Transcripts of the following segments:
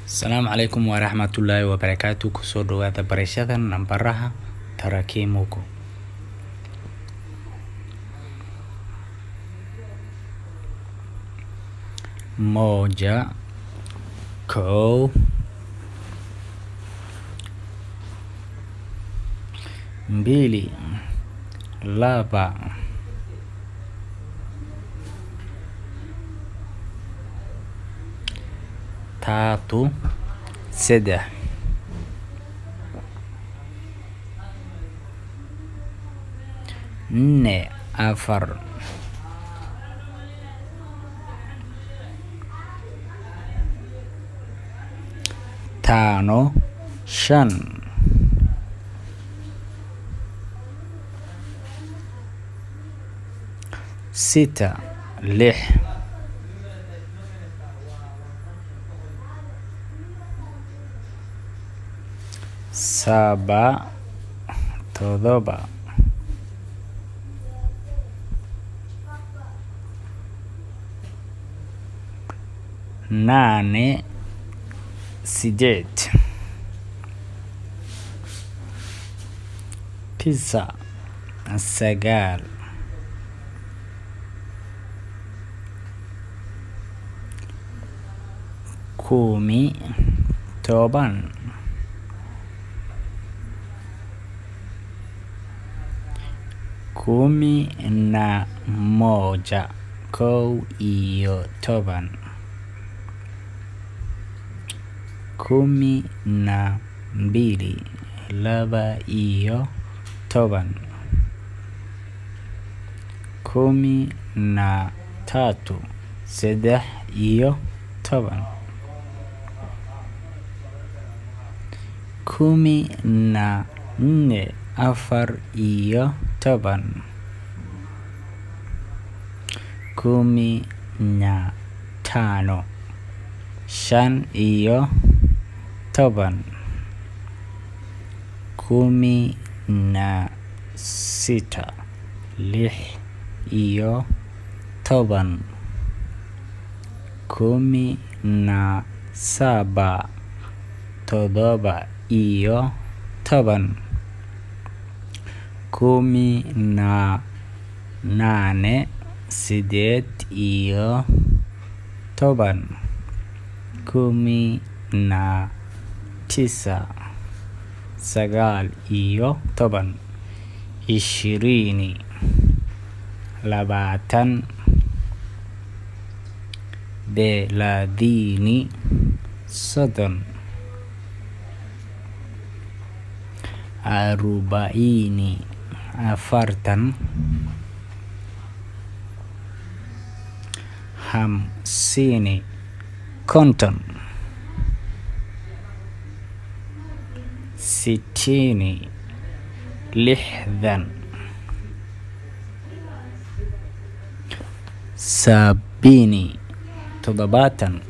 Asalaamu calaykum waraxmatullaahi wabarakaatu. Kusoo dhawaada barashada nambaraha tarakimuku. Moja, kow, mbili, laba, tatu, sedex, nne, afar, tano, shan, sita, lix, saba, todoba, nane, sideed, tisa, sagaal, kumi, toban, kumi na moja, kow iyo toban, kumi na mbili, laba iyo toban, kumi na tatu, sedex iyo toban, kumi na nne, afar iyo toban, kumi na tano, shan iyo toban, kumi na sita, lix iyo toban, kumi na saba, todoba iyo toban, kumi na nane, sideed iyo toban, kumi na tisa, sagaal iyo toban, ishirini, labaatan, thelathini, soddon, arubaini, afartan, hamsini, konton, sitini, lixdan, sabini, toddobaatan,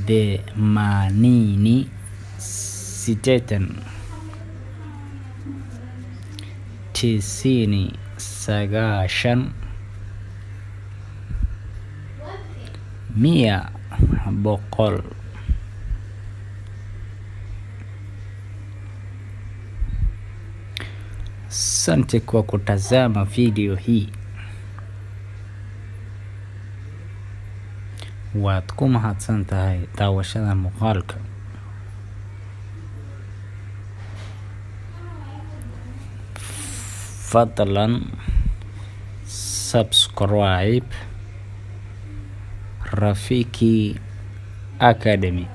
themanini, sideetan, tisini, sagaashan, mia, boqol. Asante kwa kutazama video hii. Waad ku mahadsan tahay daawashada muuqaalka. Fadlan subscribe Rafiki Academy.